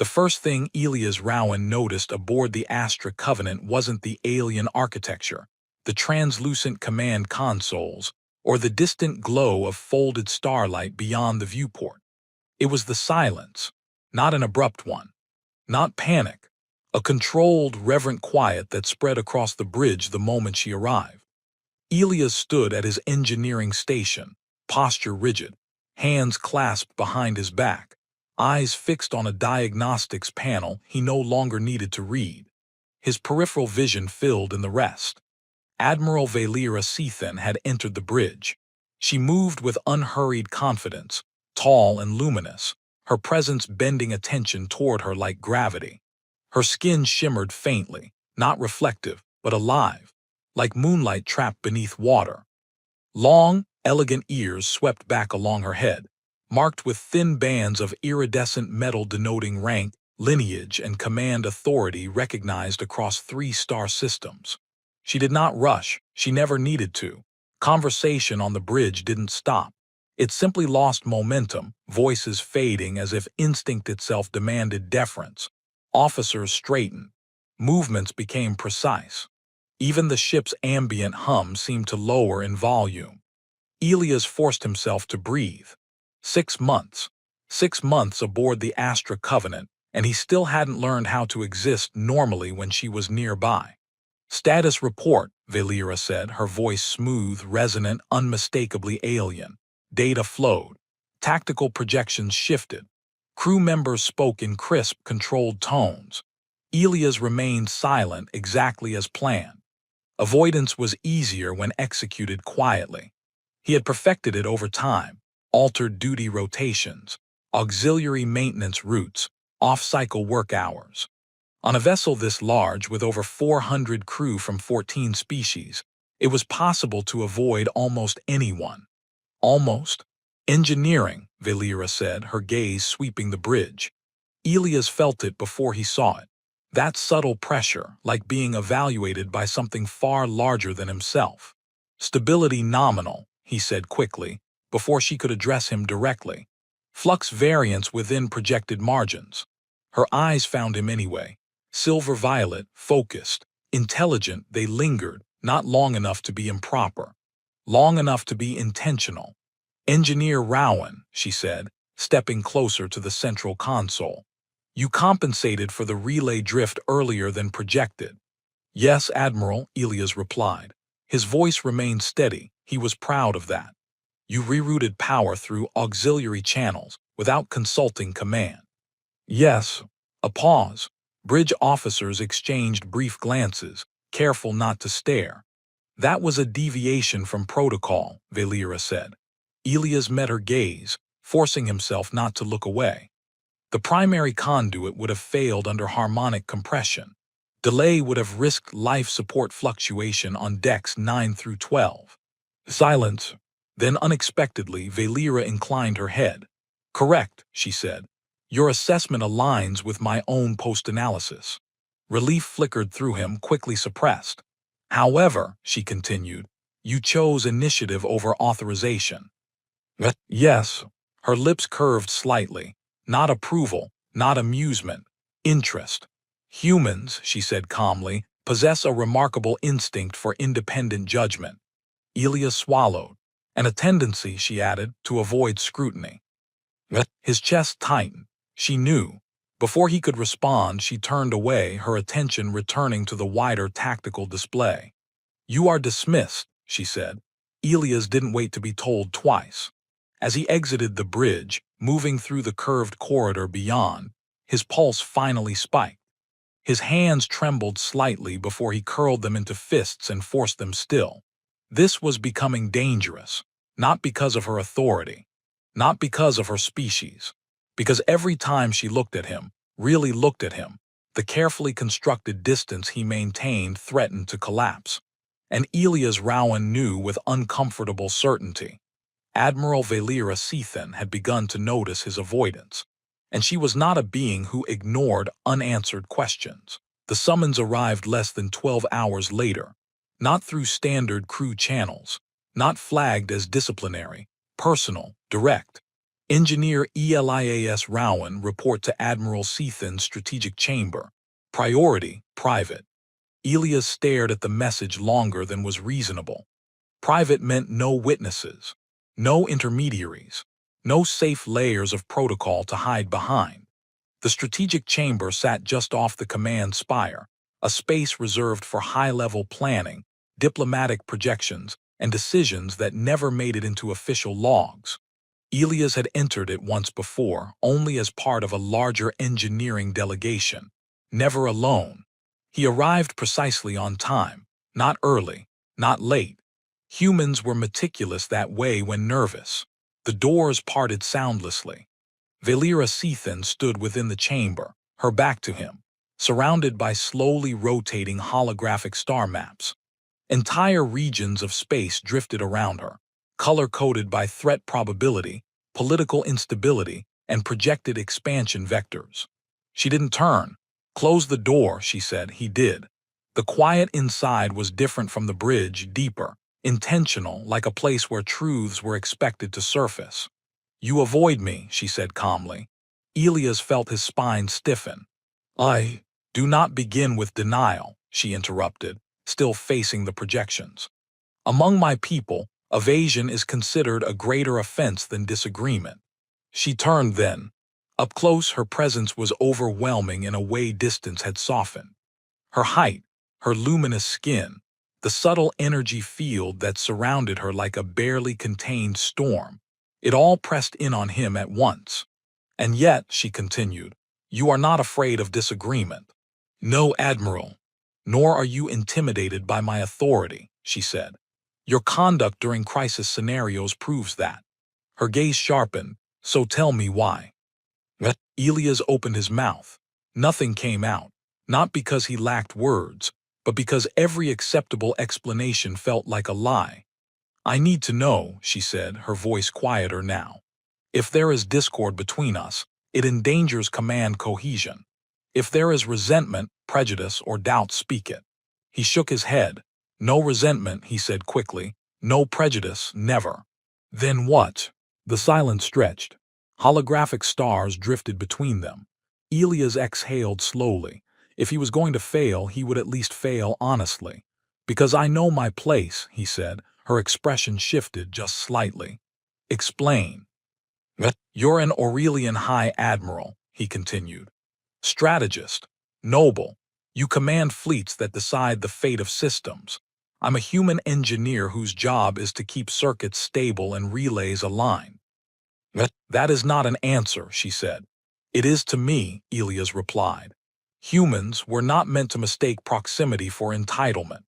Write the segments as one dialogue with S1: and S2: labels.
S1: The first thing Elias Rowan noticed aboard the Astra Covenant wasn't the alien architecture, the translucent command consoles, or the distant glow of folded starlight beyond the viewport. It was the silence, not an abrupt one, not panic, a controlled, reverent quiet that spread across the bridge the moment she arrived. Elias stood at his engineering station, posture rigid, hands clasped behind his back, eyes fixed on a diagnostics panel he no longer needed to read. His peripheral vision filled in the rest. Admiral Valera Sethan had entered the bridge. She moved with unhurried confidence, tall and luminous, her presence bending attention toward her like gravity. Her skin shimmered faintly, not reflective, but alive, like moonlight trapped beneath water. Long, elegant ears swept back along her head, marked with thin bands of iridescent metal denoting rank, lineage, and command authority recognized across 3-star systems. She did not rush, she never needed to. Conversation on the bridge didn't stop. It simply lost momentum, voices fading as if instinct itself demanded deference. Officers straightened. Movements became precise. Even the ship's ambient hum seemed to lower in volume. Elias forced himself to breathe. 6 months. 6 months aboard the Astra Covenant, and he still hadn't learned how to exist normally when she was nearby. "Status report," Valera said, her voice smooth, resonant, unmistakably alien. Data flowed. Tactical projections shifted. Crew members spoke in crisp, controlled tones. Elias remained silent exactly as planned. Avoidance was easier when executed quietly. He had perfected it over time, altered duty rotations, auxiliary maintenance routes, off-cycle work hours. On a vessel this large with over 400 crew from 14 species, it was possible to avoid almost anyone. Almost. "Engineering," Valera said, her gaze sweeping the bridge. Elias felt it before he saw it. That subtle pressure, like being evaluated by something far larger than himself. "Stability nominal," he said quickly, before she could address him directly. "Flux variance within projected margins." Her eyes found him anyway. Silver-violet, focused, intelligent, they lingered, not long enough to be improper. Long enough to be intentional. "Engineer Rowan," she said, stepping closer to the central console. "You compensated for the relay drift earlier than projected." "Yes, Admiral," Elias replied. His voice remained steady. He was proud of that. "You rerouted power through auxiliary channels without consulting command." "Yes." A pause. Bridge officers exchanged brief glances, careful not to stare. "That was a deviation from protocol," Valera said. Elias met her gaze, forcing himself not to look away. "The primary conduit would have failed under harmonic compression. Delay would have risked life support fluctuation on decks 9 through 12. Silence. Then unexpectedly, Valera inclined her head. "Correct," she said. "Your assessment aligns with my own post-analysis." Relief flickered through him, quickly suppressed. "However," she continued, "you chose initiative over authorization." "Yes." Her lips curved slightly. Not approval, not amusement, interest. "Humans," she said calmly, "possess a remarkable instinct for independent judgment." Elias swallowed. "And a tendency," she added, "to avoid scrutiny." His chest tightened. She knew. Before he could respond, she turned away, her attention returning to the wider tactical display. "You are dismissed," she said. Elias didn't wait to be told twice. As he exited the bridge, moving through the curved corridor beyond, his pulse finally spiked. His hands trembled slightly before he curled them into fists and forced them still. This was becoming dangerous, not because of her authority, not because of her species, because every time she looked at him, really looked at him, the carefully constructed distance he maintained threatened to collapse. And Elias Rowan knew with uncomfortable certainty. Admiral Valera Sethan had begun to notice his avoidance, and she was not a being who ignored unanswered questions. The summons arrived less than 12 hours later, not through standard crew channels, not flagged as disciplinary, personal, direct. Engineer Elias Rowan, report to Admiral Seathan's strategic chamber. Priority, private. Elias stared at the message longer than was reasonable. Private meant no witnesses, no intermediaries, no safe layers of protocol to hide behind. The strategic chamber sat just off the command spire, a space reserved for high-level planning, diplomatic projections, and decisions that never made it into official logs. Elias had entered it once before, only as part of a larger engineering delegation, never alone. He arrived precisely on time, not early, not late. Humans were meticulous that way when nervous. The doors parted soundlessly. Valera Seathan stood within the chamber, her back to him, surrounded by slowly rotating holographic star maps. Entire regions of space drifted around her, color-coded by threat probability, political instability, and projected expansion vectors. She didn't turn. "Close the door," she said. He did. The quiet inside was different from the bridge, deeper, intentional, like a place where truths were expected to surface. "You avoid me," she said calmly. Elias felt his spine stiffen. "Do not begin with denial," she interrupted, still facing the projections. "Among my people, evasion is considered a greater offense than disagreement." She turned then. Up close, her presence was overwhelming in a way distance had softened. Her height, her luminous skin, the subtle energy field that surrounded her like a barely contained storm, it all pressed in on him at once. "And yet," she continued, "you are not afraid of disagreement." "No, Admiral. Nor are you intimidated by my authority," she said. "Your conduct during crisis scenarios proves that." Her gaze sharpened. "So tell me why." Elias opened his mouth. Nothing came out, not because he lacked words, but because every acceptable explanation felt like a lie. "I need to know," she said, her voice quieter now. "If there is discord between us, it endangers command cohesion. If there is resentment, prejudice, or doubt, speak it." He shook his head. "No resentment," he said quickly. "No prejudice, never." "Then what?" The silence stretched. Holographic stars drifted between them. Elias exhaled slowly. If he was going to fail, he would at least fail honestly. "Because I know my place," he said. Her expression shifted just slightly. "Explain." "You're an Aurelian High Admiral," he continued. "Strategist. Noble. You command fleets that decide the fate of systems. I'm a human engineer whose job is to keep circuits stable and relays aligned." "That is not an answer," she said. "It is to me," Elias replied. "Humans were not meant to mistake proximity for entitlement."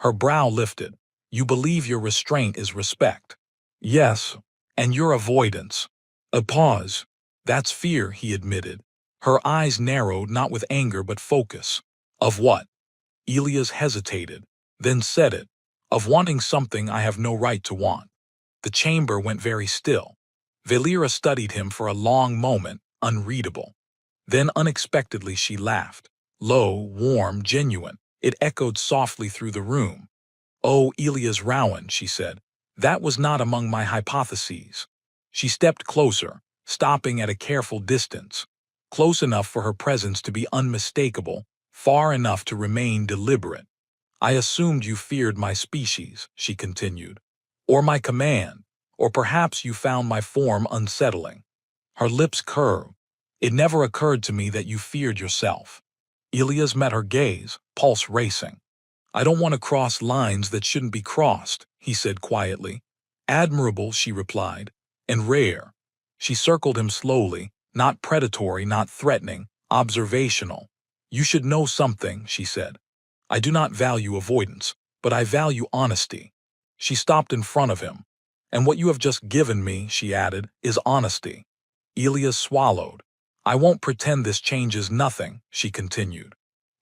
S1: Her brow lifted. "You believe your restraint is respect." "Yes, and your avoidance." A pause. "That's fear," he admitted. Her eyes narrowed, not with anger but focus. "Of what?" Elias hesitated, then said it. "Of wanting something I have no right to want." The chamber went very still. Valera studied him for a long moment, unreadable. Then unexpectedly she laughed. Low, warm, genuine. It echoed softly through the room. "Oh, Elias Rowan," she said. "That was not among my hypotheses." She stepped closer, stopping at a careful distance. Close enough for her presence to be unmistakable, far enough to remain deliberate. "I assumed you feared my species," she continued. "Or my command. Or perhaps you found my form unsettling." Her lips curved. "It never occurred to me that you feared yourself." Elias met her gaze, pulse racing. "I don't want to cross lines that shouldn't be crossed," he said quietly. "Admirable," she replied, "and rare." She circled him slowly, not predatory, not threatening, observational. "You should know something," she said. "I do not value avoidance, but I value honesty." She stopped in front of him. "And what you have just given me," she added, "is honesty." Elias swallowed. "I won't pretend this changes nothing," she continued.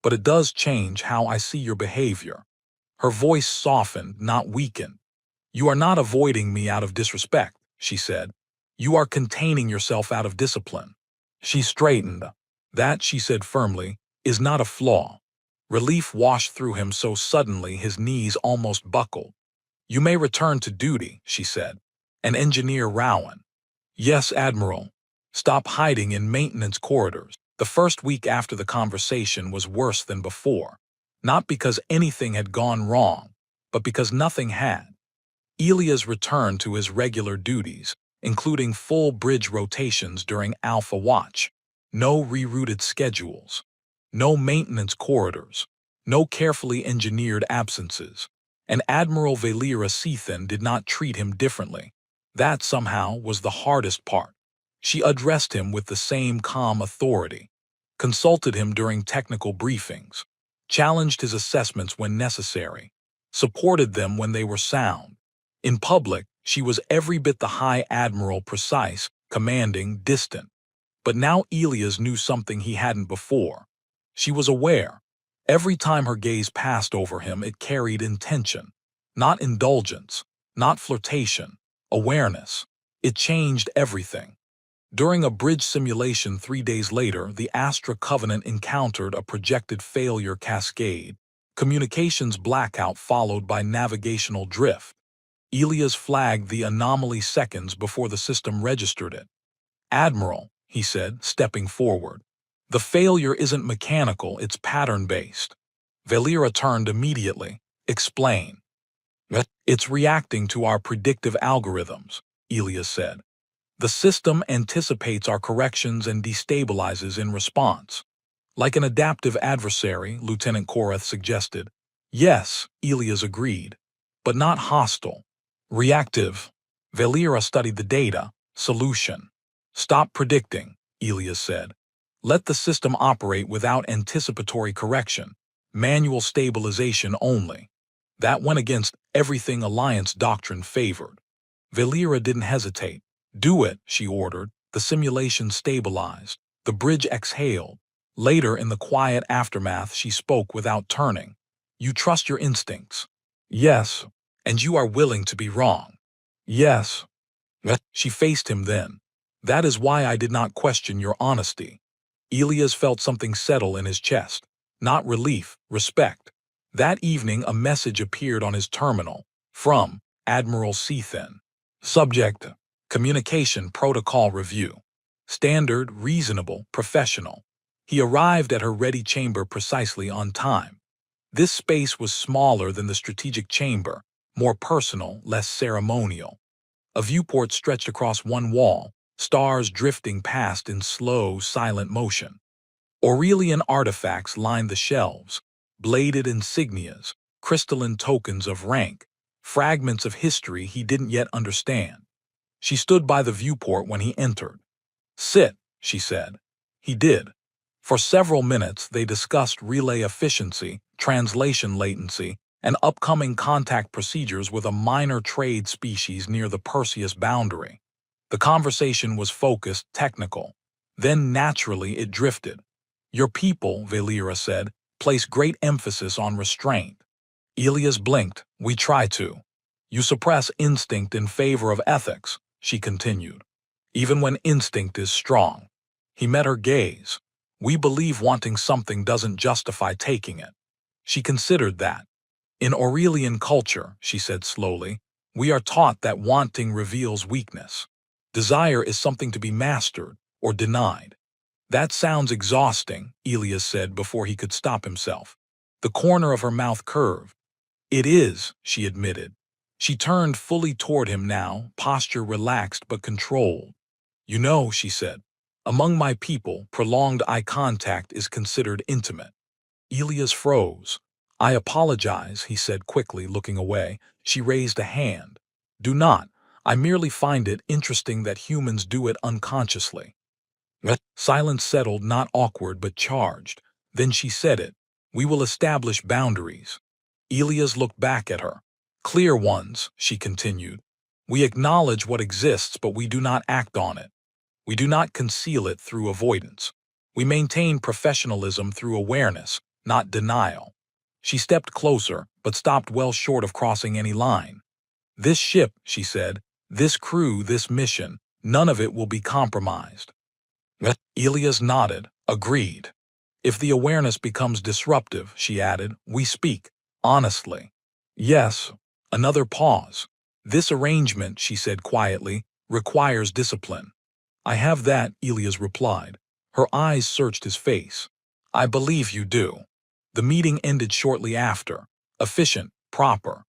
S1: "But it does change how I see your behavior." Her voice softened, not weakened. "You are not avoiding me out of disrespect," she said. "You are containing yourself out of discipline." She straightened. "That," she said firmly, "is not a flaw." Relief washed through him so suddenly his knees almost buckled. "You may return to duty," she said. "An engineer Rowan." Yes, Admiral. Stop hiding in maintenance corridors. The first week after the conversation was worse than before. Not because anything had gone wrong, but because nothing had. Elias returned to his regular duties, including full bridge rotations during Alpha Watch. No rerouted schedules. No maintenance corridors. No carefully engineered absences. And Admiral Valera Sethan did not treat him differently. That somehow was the hardest part. She addressed him with the same calm authority, consulted him during technical briefings, challenged his assessments when necessary, supported them when they were sound. In public, she was every bit the High Admiral, precise, commanding, distant. But now Elias knew something he hadn't before. She was aware. Every time her gaze passed over him, it carried intention. Not indulgence, not flirtation, awareness. It changed everything. During a bridge simulation 3 days later, the Astra Covenant encountered a projected failure cascade, communications blackout followed by navigational drift. Elias flagged the anomaly seconds before the system registered it. Admiral, he said, stepping forward. The failure isn't mechanical, it's pattern-based. Valera turned immediately. Explain. It's reacting to our predictive algorithms, Elias said. The system anticipates our corrections and destabilizes in response. Like an adaptive adversary, Lieutenant Korath suggested. Yes, Elias agreed. But not hostile. Reactive. Valera studied the data. Solution. Stop predicting, Elias said. Let the system operate without anticipatory correction. Manual stabilization only. That went against everything Alliance doctrine favored. Valera didn't hesitate. Do it, she ordered. The simulation stabilized. The bridge exhaled. Later, in the quiet aftermath, she spoke without turning. You trust your instincts. Yes. And you are willing to be wrong. Yes. She faced him then. That is why I did not question your honesty. Elias felt something settle in his chest. Not relief, respect. That evening, a message appeared on his terminal. From Admiral Sethan. Subject: Communication Protocol Review. Standard, reasonable, professional. He arrived at her ready chamber precisely on time. This space was smaller than the strategic chamber, more personal, less ceremonial. A viewport stretched across one wall, stars drifting past in slow, silent motion. Aurelian artifacts lined the shelves, bladed insignias, crystalline tokens of rank, fragments of history he didn't yet understand. She stood by the viewport when he entered. Sit, she said. He did. For several minutes, they discussed relay efficiency, translation latency, and upcoming contact procedures with a minor trade species near the Perseus boundary. The conversation was focused, technical. Then, naturally, it drifted. Your people, Valera said, place great emphasis on restraint. Elias blinked. We try to. You suppress instinct in favor of ethics, she continued. Even when instinct is strong. He met her gaze. We believe wanting something doesn't justify taking it. She considered that. In Aurelian culture, she said slowly, we are taught that wanting reveals weakness. Desire is something to be mastered or denied. That sounds exhausting, Elias said before he could stop himself. The corner of her mouth curved. It is, she admitted. She turned fully toward him now, posture relaxed but controlled. You know, she said, among my people, prolonged eye contact is considered intimate. Elias froze. I apologize, he said quickly, looking away. She raised a hand. Do not. I merely find it interesting that humans do it unconsciously. Silence settled, not awkward but charged. Then she said it. We will establish boundaries. Elias looked back at her. Clear ones, she continued. We acknowledge what exists, but we do not act on it. We do not conceal it through avoidance. We maintain professionalism through awareness, not denial. She stepped closer, but stopped well short of crossing any line. This ship, she said, this crew, this mission, none of it will be compromised. Elias nodded, agreed. If the awareness becomes disruptive, she added, we speak, honestly. Yes. Another pause. This arrangement, she said quietly, requires discipline. I have that, Elias replied. Her eyes searched his face. I believe you do. The meeting ended shortly after, efficient, proper.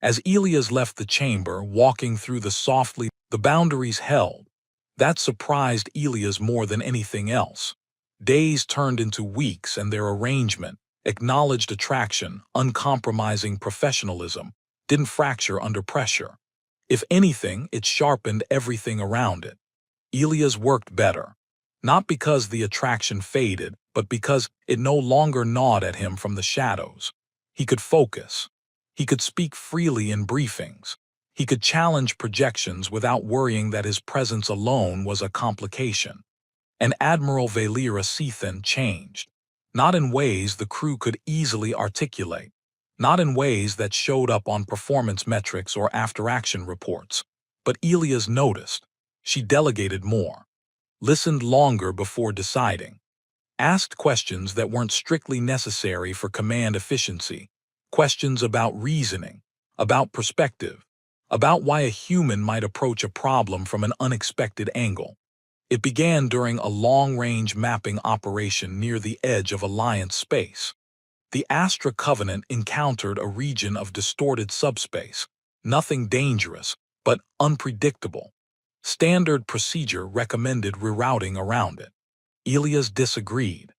S1: As Elias left the chamber, walking through the boundaries held. That surprised Elias more than anything else. Days turned into weeks and their arrangement, acknowledged attraction, uncompromising professionalism, didn't fracture under pressure. If anything, it sharpened everything around it. Elias worked better. Not because the attraction faded, but because it no longer gnawed at him from the shadows. He could focus. He could speak freely in briefings. He could challenge projections without worrying that his presence alone was a complication. And Admiral Valera Sethan changed. Not in ways the crew could easily articulate. Not in ways that showed up on performance metrics or after-action reports. But Elias noticed. She delegated more. Listened longer before deciding. Asked questions that weren't strictly necessary for command efficiency. Questions about reasoning, about perspective, about why a human might approach a problem from an unexpected angle. It began during a long-range mapping operation near the edge of Alliance space. The Astra Covenant encountered a region of distorted subspace, nothing dangerous, but unpredictable. Standard procedure recommended rerouting around it. Elias disagreed.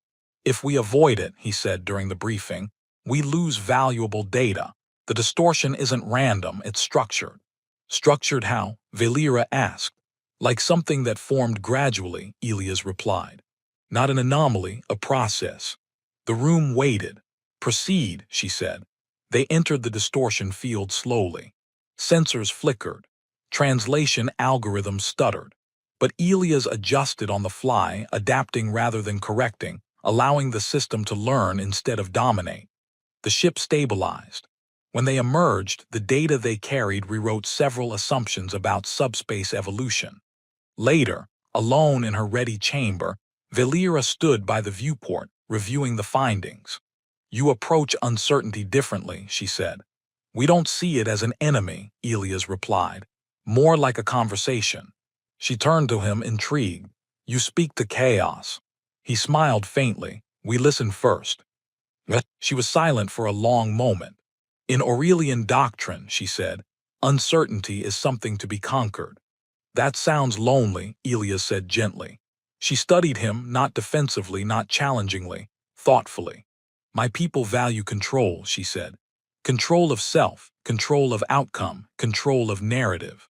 S1: If we avoid it, he said during the briefing, we lose valuable data. The distortion isn't random, it's structured. Structured how? Valera asked. Like something that formed gradually, Elias replied. Not an anomaly, a process. The room waited. Proceed, she said. They entered the distortion field slowly. Sensors flickered. Translation algorithms stuttered. But Elias adjusted on the fly, adapting rather than correcting, allowing the system to learn instead of dominate. The ship stabilized. When they emerged, the data they carried rewrote several assumptions about subspace evolution. Later, alone in her ready chamber, Valera stood by the viewport, reviewing the findings. You approach uncertainty differently, she said. We don't see it as an enemy, Elias replied. More like a conversation. She turned to him, intrigued. You speak to chaos. He smiled faintly. We listen first. She was silent for a long moment. In Aurelian doctrine, she said, uncertainty is something to be conquered. That sounds lonely, Elias said gently. She studied him, not defensively, not challengingly, thoughtfully. My people value control, she said. Control of self, control of outcome, control of narrative.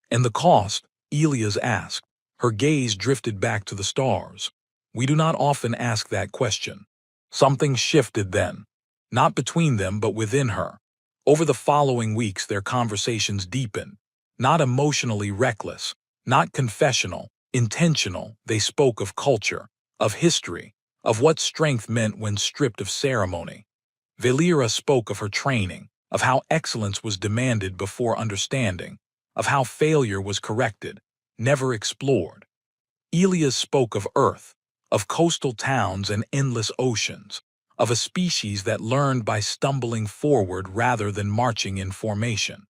S1: And the cost? Elias asked. Her gaze drifted back to the stars. We do not often ask that question. Something shifted then. Not between them, but within her. Over the following weeks, their conversations deepened. Not emotionally reckless, not confessional, intentional, they spoke of culture, of history, of what strength meant when stripped of ceremony. Valera spoke of her training, of how excellence was demanded before understanding, of how failure was corrected, never explored. Elias spoke of Earth, of coastal towns and endless oceans, of a species that learned by stumbling forward rather than marching in formation.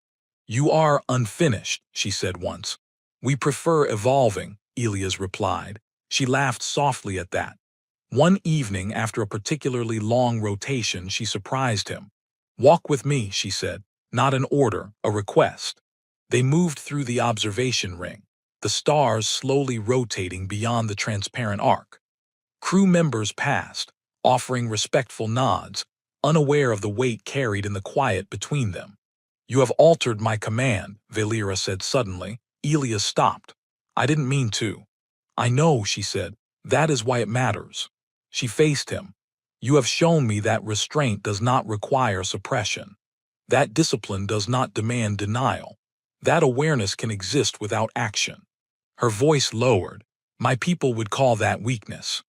S1: You are unfinished, she said once. We prefer evolving, Elias replied. She laughed softly at that. One evening, after a particularly long rotation, she surprised him. Walk with me, she said, not an order, a request. They moved through the observation ring, the stars slowly rotating beyond the transparent arc. Crew members passed, offering respectful nods, unaware of the weight carried in the quiet between them. You have altered my command, Valera said suddenly. Elias stopped. I didn't mean to. I know, she said. That is why it matters. She faced him. You have shown me that restraint does not require suppression. That discipline does not demand denial. That awareness can exist without action. Her voice lowered. My people would call that weakness.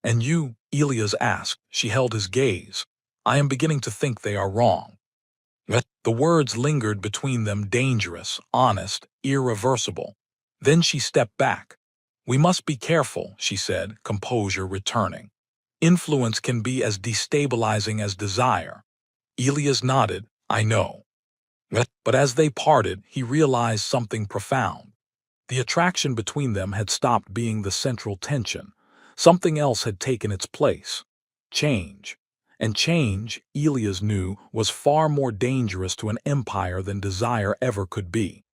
S1: And you, Elias asked. She held his gaze. I am beginning to think they are wrong. The words lingered between them, dangerous, honest, irreversible. Then she stepped back. We must be careful, she said, composure returning. Influence can be as destabilizing as desire. Elias nodded, I know. But as they parted, he realized something profound. The attraction between them had stopped being the central tension. Something else had taken its place. Change. And change, Elias knew, was far more dangerous to an empire than desire ever could be.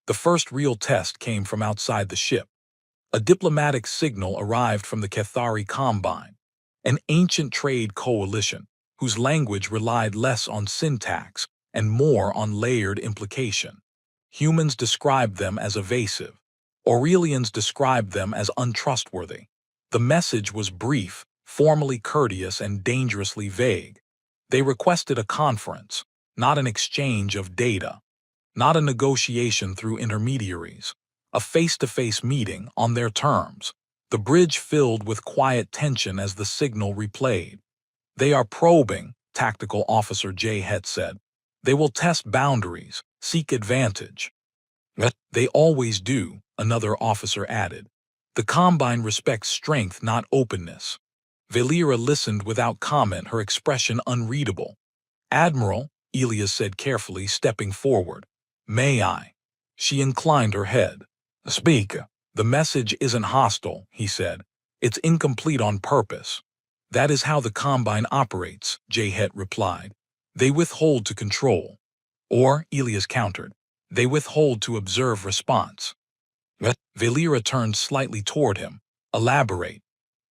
S1: The first real test came from outside the ship. A diplomatic signal arrived from the Cathari Combine, an ancient trade coalition whose language relied less on syntax and more on layered implication. Humans described them as evasive. Aurelians described them as untrustworthy. The message was brief, formally courteous, and dangerously vague. They requested a conference, not an exchange of data, not a negotiation through intermediaries, a face-to-face meeting on their terms. The bridge filled with quiet tension as the signal replayed. They are probing, Tactical Officer J. Het said. They will test boundaries, seek advantage. They always do, another officer added. The Combine respects strength, not openness. Valera listened without comment, her expression unreadable. Admiral, Elias said carefully, stepping forward. May I? She inclined her head. Speak. The message isn't hostile, he said. It's incomplete on purpose. That is how the Combine operates, J. Het replied. They withhold to control. Or, Elias countered, they withhold to observe response. Valera turned slightly toward him. Elaborate.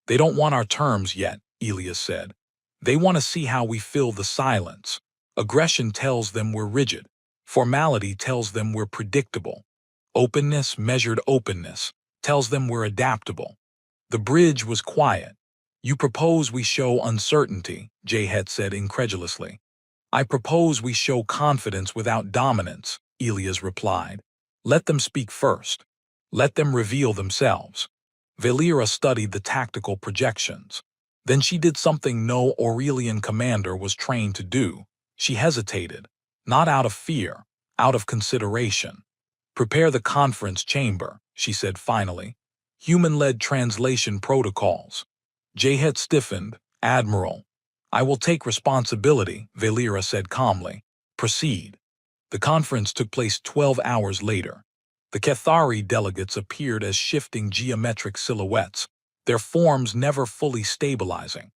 S1: They don't want our terms yet, Elias said. They want to see how we fill the silence. Aggression tells them we're rigid. Formality tells them we're predictable. Openness, measured openness, tells them we're adaptable. The bridge was quiet. You propose we show uncertainty, J. Het said incredulously. I propose we show confidence without dominance, Elias replied. Let them speak first. Let them reveal themselves. Valera studied the tactical projections. Then she did something no Aurelian commander was trained to do. She hesitated, not out of fear, out of consideration. Prepare the conference chamber, she said finally. Human-led translation protocols. J. Het stiffened. Admiral. I will take responsibility, Valera said calmly. Proceed. The conference took place 12 hours later. The Cathari delegates appeared as shifting geometric silhouettes, their forms never fully stabilizing.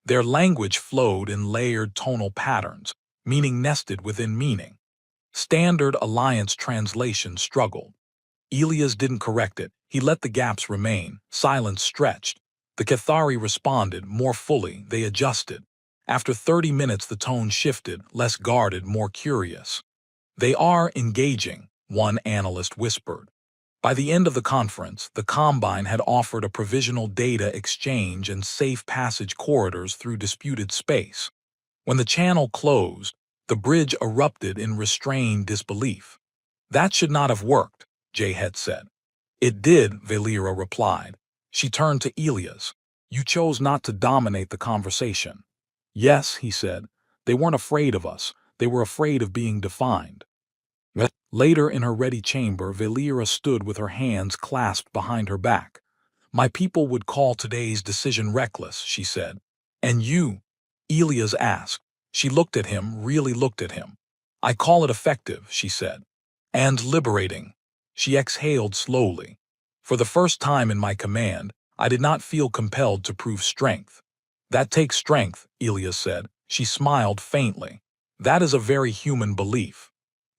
S1: Their language flowed in layered tonal patterns, meaning nested within meaning. Standard Alliance translation struggled. Elias didn't correct it. He let the gaps remain. Silence stretched. The Cathari responded more fully. They adjusted. After 30 minutes, the tone shifted, less guarded, more curious. They are engaging, one analyst whispered. By the end of the conference, the Combine had offered a provisional data exchange and safe passage corridors through disputed space. When the channel closed, the bridge erupted in restrained disbelief. That should not have worked, J. Het said. It did, Valera replied. She turned to Elias. You chose not to dominate the conversation. Yes, he said. They weren't afraid of us. They were afraid of being defined. Later in her ready chamber, Valera stood with her hands clasped behind her back. My people would call today's decision reckless, she said. And you? Elias asked. She looked at him, really looked at him. I call it effective, she said. And liberating. She exhaled slowly. For the first time in my command, I did not feel compelled to prove strength. That takes strength, Elias said. She smiled faintly. That is a very human belief.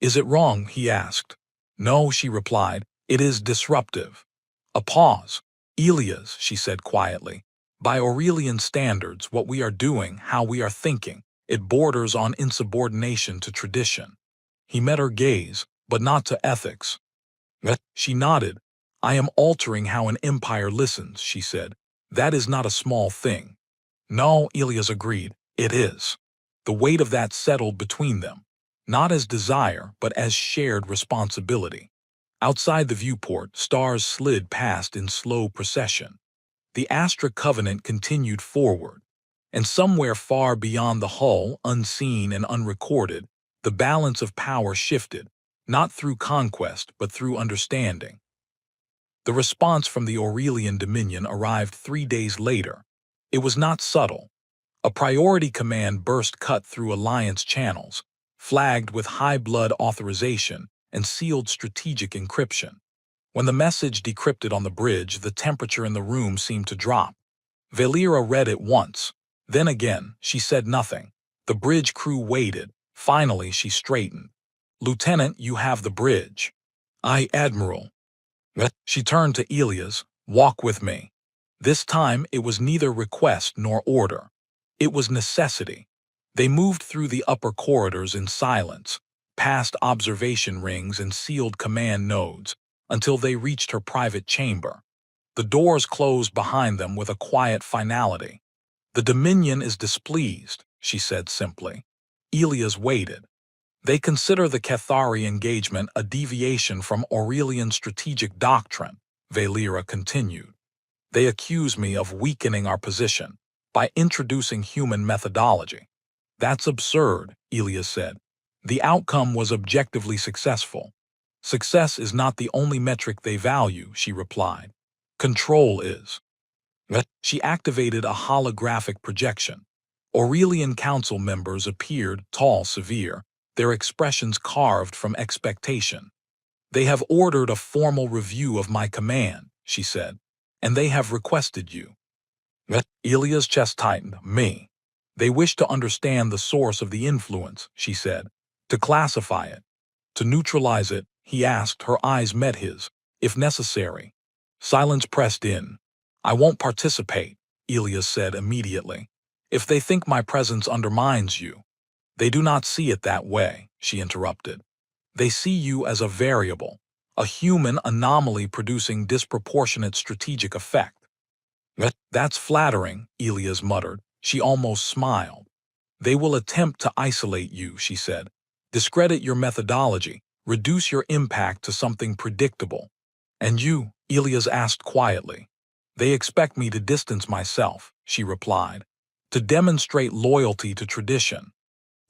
S1: Is it wrong? He asked. No, she replied. It is disruptive. A pause. Elias, she said quietly. By Aurelian standards, what we are doing, how we are thinking, it borders on insubordination to tradition. He met her gaze, but not to ethics. She nodded. I am altering how an empire listens, she said. That is not a small thing. No, Elias agreed. It is. The weight of that settled between them. Not as desire, but as shared responsibility. Outside the viewport, stars slid past in slow procession. The Astra Covenant continued forward. And somewhere far beyond the hull, unseen and unrecorded, the balance of power shifted, not through conquest, but through understanding. The response from the Aurelian Dominion arrived 3 days later. It was not subtle. A priority command burst cut through alliance channels, flagged with high blood authorization and sealed strategic encryption. When the message decrypted on the bridge, the temperature in the room seemed to drop. Valera read it once. Then again, she said nothing. The bridge crew waited. Finally, she straightened. "Lieutenant, you have the bridge." "Aye, Admiral." She turned to Elias. "Walk with me." This time, it was neither request nor order. It was necessity. They moved through the upper corridors in silence, past observation rings and sealed command nodes, until they reached her private chamber. The doors closed behind them with a quiet finality. "The Dominion is displeased," she said simply. Elias waited. "They consider the Cathari engagement a deviation from Aurelian strategic doctrine," Valera continued. "They accuse me of weakening our position by introducing human methodology." "That's absurd," Elias said. "The outcome was objectively successful." "Success is not the only metric they value," she replied. "Control is." She activated a holographic projection. Aurelian council members appeared, tall, severe, their expressions carved from expectation. "They have ordered a formal review of my command," she said, "and they have requested you." Elia's chest tightened. "Me." "They wish to understand the source of the influence," she said, "to classify it, to neutralize it." He asked. Her eyes met his. "If necessary." Silence pressed in. "I won't participate," Elias said immediately. "If they think my presence undermines you." "They do not see it that way," she interrupted. "They see you as a variable, a human anomaly producing disproportionate strategic effect." "That's flattering," Elias muttered. She almost smiled. "They will attempt to isolate you," she said. "Discredit your methodology, reduce your impact to something predictable." "And you?" Elias asked quietly. "They expect me to distance myself," she replied, "to demonstrate loyalty to tradition."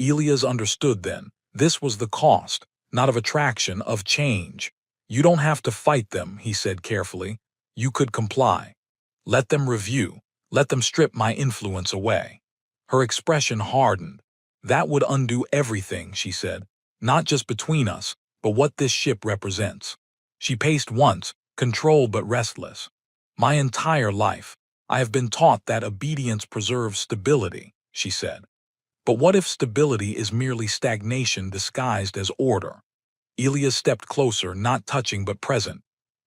S1: Elias understood then. This was the cost, not of attraction, of change. "You don't have to fight them," he said carefully. "You could comply. Let them review. Let them strip my influence away." Her expression hardened. "That would undo everything," she said. "Not just between us, but what this ship represents." She paced once, controlled but restless. "My entire life, I have been taught that obedience preserves stability," she said. "But what if stability is merely stagnation disguised as order?" Elias stepped closer, not touching but present.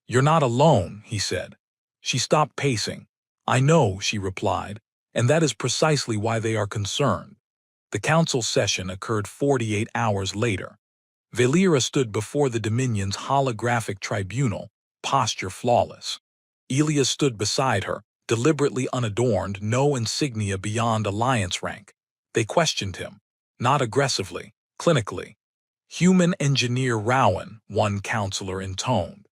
S1: "You're not alone," he said. She stopped pacing. "I know," she replied, "and that is precisely why they are concerned." The council session occurred 48 hours later. Valera stood before the Dominion's holographic tribunal, posture flawless. Elias stood beside her, deliberately unadorned, no insignia beyond alliance rank. They questioned him, not aggressively, clinically. "Human engineer Rowan," one counselor intoned.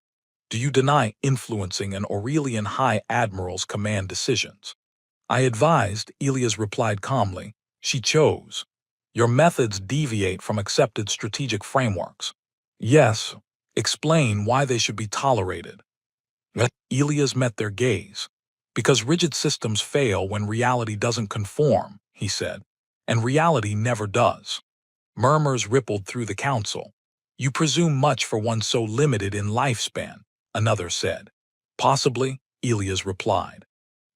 S1: "Do you deny influencing an Aurelian High Admiral's command decisions?" "I advised," Elias replied calmly. "She chose. Your methods deviate from accepted strategic frameworks." "Yes." "Explain why they should be tolerated." Elias met their gaze. "Because rigid systems fail when reality doesn't conform," he said. "And reality never does." Murmurs rippled through the council. "You presume much for one so limited in lifespan," another said. "Possibly," Elias replied.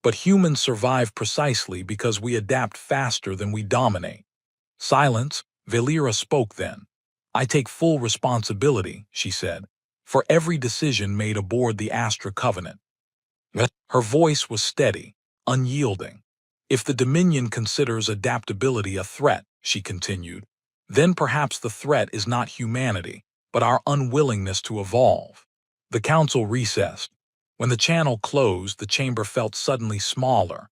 S1: "But humans survive precisely because we adapt faster than we dominate." Silence. Valera spoke then. "I take full responsibility," she said, "for every decision made aboard the Astra Covenant." Her voice was steady, unyielding. "If the Dominion considers adaptability a threat," she continued, "then perhaps the threat is not humanity, but our unwillingness to evolve." The council recessed. When the channel closed, the chamber felt suddenly smaller.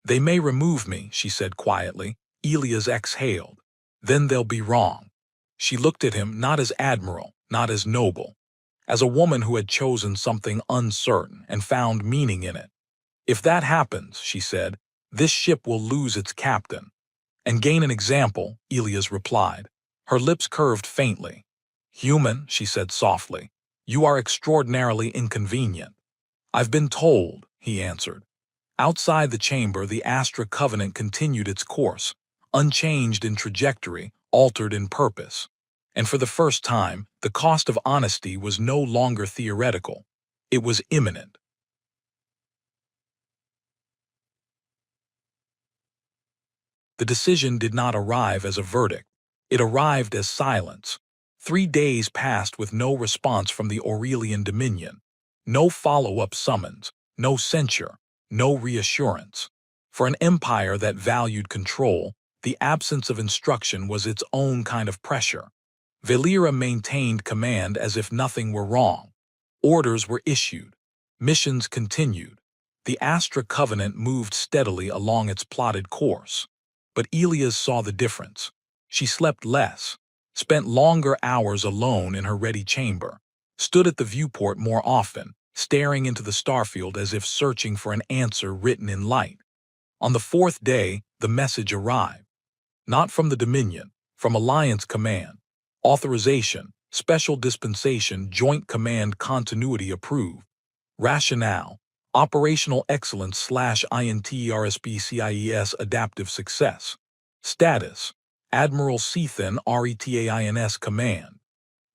S1: "They may remove me," she said quietly. Elias exhaled. "Then they'll be wrong." She looked at him not as admiral, not as noble, as a woman who had chosen something uncertain and found meaning in it. "If that happens," she said, "this ship will lose its captain." "And gain an example," Elias replied. Her lips curved faintly. "Human," she said softly, "you are extraordinarily inconvenient." "I've been told," he answered. Outside the chamber, the Astra Covenant continued its course, unchanged in trajectory, altered in purpose. And for the first time, the cost of honesty was no longer theoretical. It was imminent. The decision did not arrive as a verdict. It arrived as silence. 3 days passed with no response from the Aurelian Dominion. No follow-up summons, no censure, no reassurance. For an empire that valued control, the absence of instruction was its own kind of pressure. Valera maintained command as if nothing were wrong. Orders were issued. Missions continued. The Astra Covenant moved steadily along its plotted course. But Elias saw the difference. She slept less, spent longer hours alone in her ready chamber, stood at the viewport more often, staring into the starfield as if searching for an answer written in light. On the 4th day, the message arrived. Not from the Dominion, from Alliance Command. Authorization, Special Dispensation, Joint Command Continuity approved. Rationale, Operational Excellence /INTERSPCIES Adaptive Success. Status, Admiral Cethan RETAINS Command.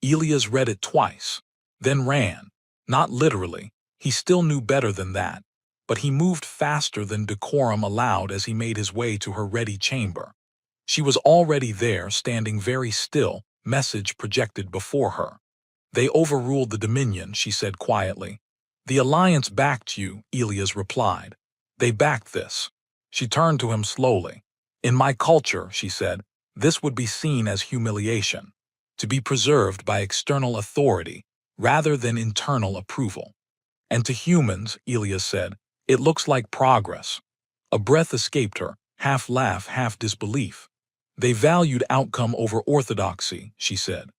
S1: Elias read it twice, then ran. Not literally, he still knew better than that, but he moved faster than decorum allowed as he made his way to her ready chamber. She was already there, standing very still, message projected before her. They overruled the Dominion, she said quietly. The Alliance backed you, Elias replied. They backed this. She turned to him slowly. In my culture, she said, this would be seen as humiliation, to be preserved by external authority rather than internal approval. And to humans, Elias said, it looks like progress. A breath escaped her, half laugh, half disbelief. They valued outcome over orthodoxy, she said.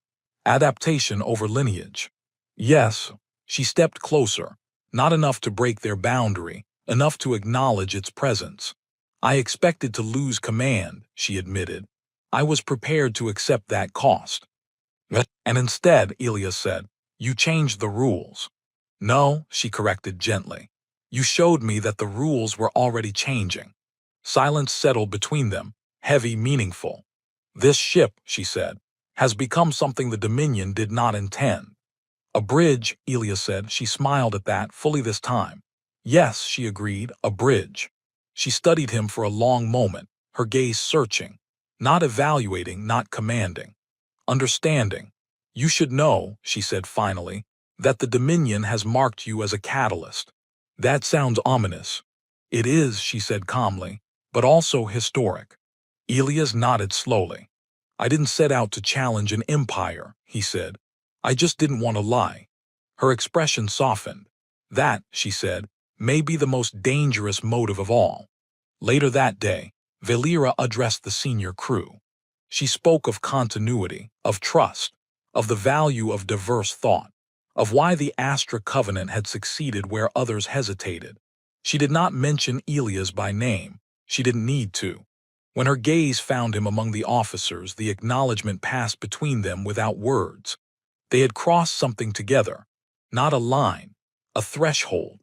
S1: Adaptation over lineage. Yes, she stepped closer, not enough to break their boundary, enough to acknowledge its presence. I expected to lose command, she admitted. I was prepared to accept that cost. And instead, Elias said, you changed the rules. No, she corrected gently. You showed me that the rules were already changing. Silence settled between them, heavy, meaningful. This ship, she said, has become something the Dominion did not intend. A bridge, Elias said. She smiled at that, fully this time. Yes, she agreed, a bridge. She studied him for a long moment, her gaze searching, not evaluating, not commanding. Understanding. You should know, she said finally, that the Dominion has marked you as a catalyst. That sounds ominous. It is, she said calmly, but also historic. Elias nodded slowly. I didn't set out to challenge an empire, he said. I just didn't want to lie. Her expression softened. That, she said, may be the most dangerous motive of all. Later that day, Valera addressed the senior crew. She spoke of continuity, of trust, of the value of diverse thought, of why the Astra Covenant had succeeded where others hesitated. She did not mention Elias by name. She didn't need to. When her gaze found him among the officers, the acknowledgement passed between them without words. They had crossed something together, not a line, a threshold.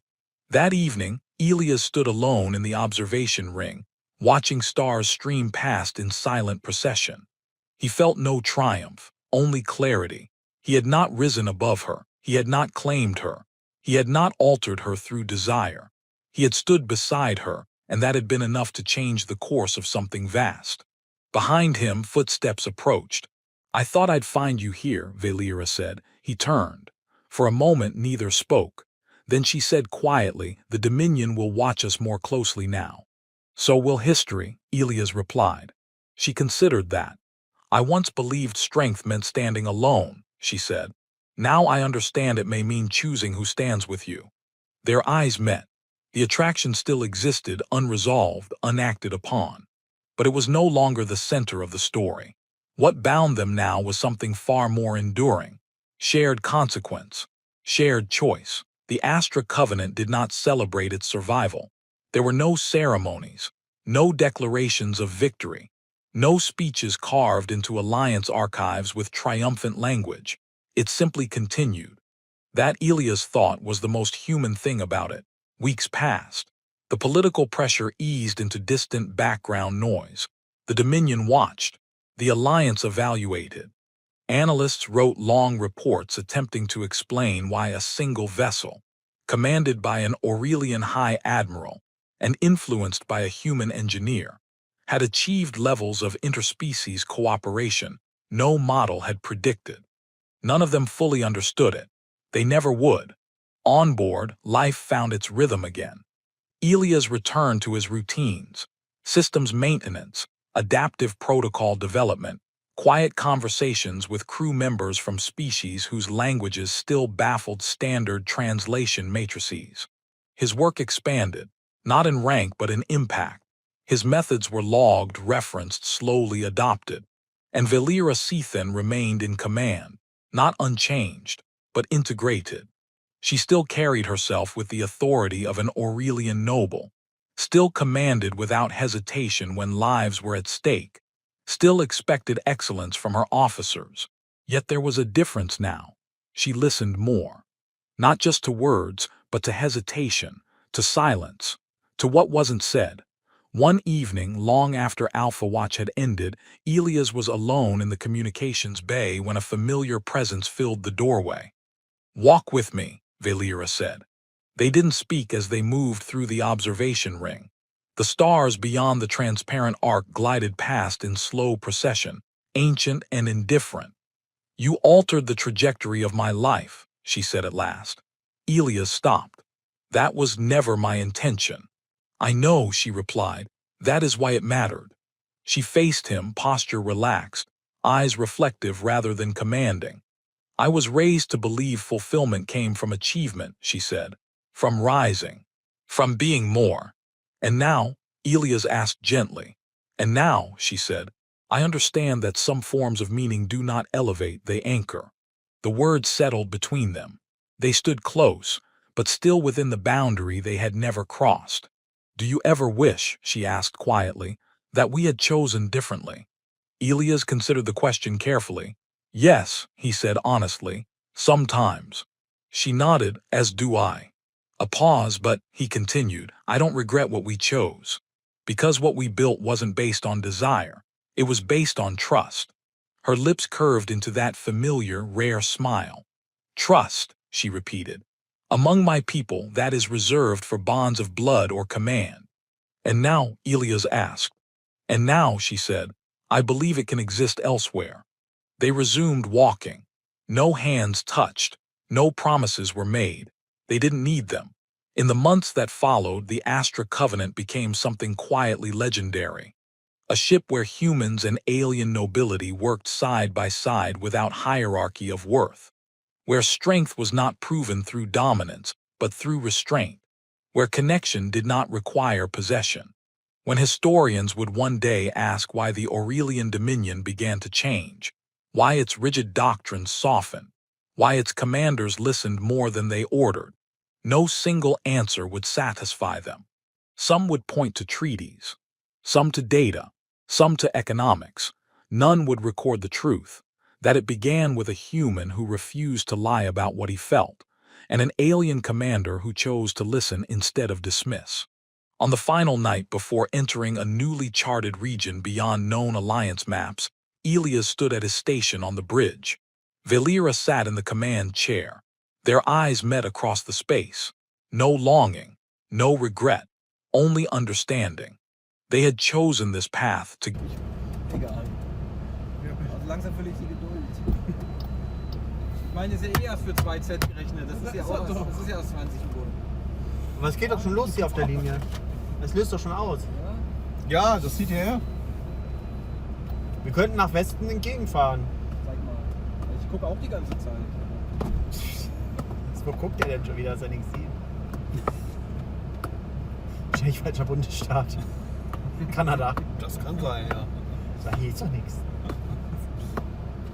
S1: That evening, Elias stood alone in the observation ring, watching stars stream past in silent procession. He felt no triumph, only clarity. He had not risen above her. He had not claimed her. He had not altered her through desire. He had stood beside her, and that had been enough to change the course of something vast. Behind him, footsteps approached. I thought I'd find you here, Valera said. He turned. For a moment, neither spoke. Then she said quietly, the Dominion will watch us more closely now. So will history, Elias replied. She considered that. I once believed strength meant standing alone, she said. Now I understand it may mean choosing who stands with you. Their eyes met. The attraction still existed, unresolved, unacted upon. But it was no longer the center of the story. What bound them now was something far more enduring. Shared consequence. Shared choice. The Astra Covenant did not celebrate its survival. There were no ceremonies, no declarations of victory, no speeches carved into Alliance archives with triumphant language. It simply continued. That, Elias thought, was the most human thing about it. Weeks passed. The political pressure eased into distant background noise. The Dominion watched. The Alliance evaluated. Analysts wrote long reports attempting to explain why a single vessel, commanded by an Aurelian High Admiral and influenced by a human engineer, had achieved levels of interspecies cooperation no model had predicted. None of them fully understood it. They never would. On board, life found its rhythm again. Elias returned to his routines, systems maintenance, adaptive protocol development, quiet conversations with crew members from species whose languages still baffled standard translation matrices. His work expanded, not in rank but in impact. His methods were logged, referenced, slowly adopted. And Velira Sethan remained in command, not unchanged, but integrated. She still carried herself with the authority of an Aurelian noble, still commanded without hesitation when lives were at stake, still expected excellence from her officers. Yet there was a difference now. She listened more. Not just to words, but to hesitation, to silence, to what wasn't said. One evening, long after Alpha Watch had ended, Elias was alone in the communications bay when a familiar presence filled the doorway. "Walk with me," Velira said. They didn't speak as they moved through the observation ring. The stars beyond the transparent arc glided past in slow procession, ancient and indifferent. "You altered the trajectory of my life," she said at last. Elias stopped. "That was never my intention." "I know," she replied. "That is why it mattered." She faced him, posture relaxed, eyes reflective rather than commanding. "I was raised to believe fulfillment came from achievement," she said, "from rising, from being more. And now," Elias asked gently, "and now," she said, "I understand that some forms of meaning do not elevate, they anchor." The words settled between them. They stood close, but still within the boundary they had never crossed. "Do you ever wish," she asked quietly, "that we had chosen differently?" Elias considered the question carefully. "Yes," he said honestly, "sometimes." She nodded, "As do I." A pause, but, he continued, "I don't regret what we chose. Because what we built wasn't based on desire. It was based on trust." Her lips curved into that familiar, rare smile. "Trust," she repeated. "Among my people, that is reserved for bonds of blood or command." "And now," Elias asked. "And now," she said, "I believe it can exist elsewhere." They resumed walking. No hands touched. No promises were made. They didn't need them. In the months that followed, the Astra Covenant became something quietly legendary. A ship where humans and alien nobility worked side by side without hierarchy of worth. Where strength was not proven through dominance, but through restraint. Where connection did not require possession. When historians would one day ask why the Aurelian Dominion began to change, why its rigid doctrines softened, why its commanders listened more than they ordered, no single answer would satisfy them. Some would point to treaties, some to data, some to economics. None would record the truth, that it began with a human who refused to lie about what he felt, and an alien commander who chose to listen instead of dismiss. On the final night before entering a newly charted region beyond known alliance maps, Elias stood at his station on the bridge. Velira sat in the command chair. Their eyes met across the space. No longing, no regret, only understanding. They had chosen this path to...
S2: Egal. Also langsam verliere ich die Geduld. Ich meine, das ist ja eher für 2 Cent gerechnet. Das ist ja aus 20 Uhr.
S3: Aber es geht doch schon los hier auf der Linie. Es löst doch schon aus.
S4: Ja, das sieht hierher.
S3: Wir könnten nach Westen entgegenfahren.
S2: Zeig mal. Ich gucke auch die ganze Zeit.
S3: Wo guckt der denn schon wieder, dass er nichts sieht? Wahrscheinlich falscher Bundesstaat. Kanada.
S4: Das kann sein, ja.
S3: Hier ist doch nichts.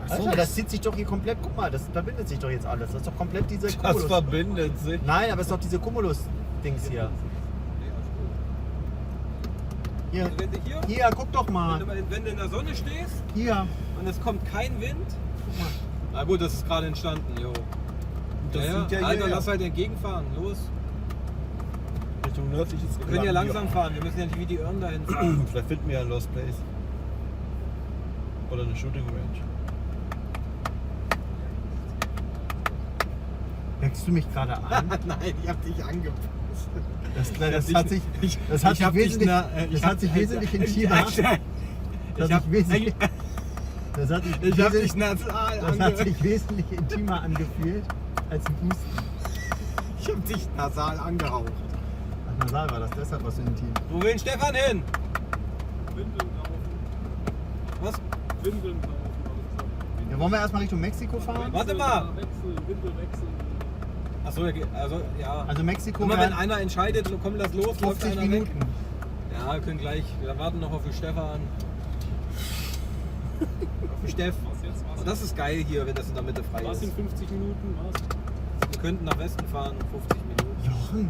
S4: So,
S3: Alter, das zieht sich doch hier komplett, guck mal, das verbindet sich doch jetzt alles. Das ist doch komplett diese
S4: das
S3: Cumulus.
S4: verbindet sich.
S3: Nein, aber es ist doch diese Cumulus-Dings hier. Hier,
S2: Also wenn du
S3: hier, guck doch mal.
S2: wenn du in der Sonne stehst
S3: Hier.
S2: und es kommt kein Wind,
S3: Guck mal.
S2: na gut, das ist gerade entstanden, jo.
S4: Das
S2: Ja,
S4: sieht ja
S2: Alter,
S4: hierher.
S2: lass halt entgegenfahren, los.
S4: Richtung nördliches
S2: Wir können ja langsam fahren, wir müssen ja nicht wie die Irren dahin fahren.
S4: Vielleicht finden wir ja ein Lost Place. Oder eine Shooting Range.
S3: Leckst du mich gerade an?
S2: Nein, ich hab dich angepasst.
S3: Das hat sich wesentlich intimer. Das hat sich wesentlich intimer angefühlt als ein Husten.
S2: Ich hab dich nasal angehaucht.
S3: Ach, nasal war das, deshalb was so intim.
S2: Wo will Stefan hin?
S5: Windeln kaufen.
S2: Was?
S5: Windeln kaufen.
S3: Ja, wollen wir erstmal Richtung Mexiko fahren?
S2: Warte mal.
S5: Windel wechseln.
S2: Achso, ja.
S3: Also Mexiko
S2: Immer wenn
S3: wären
S2: einer entscheidet, kommt das los, läuft
S3: 50
S2: einer
S3: Minuten.
S2: weg. Ja, wir können gleich. Wir warten noch auf den Stefan. Auf den Steff.
S5: Was jetzt? Was?
S2: Oh, das ist geil hier, wenn das in der Mitte frei
S5: Was
S2: ist.
S5: in 50 Minuten? Was?
S2: Wir könnten nach Westen fahren, 50 Minuten.
S3: Jochen,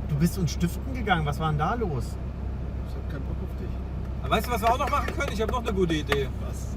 S3: du bist uns stiften gegangen. Was war denn da los?
S4: Ich hab keinen Bock auf dich.
S2: Aber weißt du, was wir auch noch machen können? Ich habe noch eine gute Idee.
S4: Was?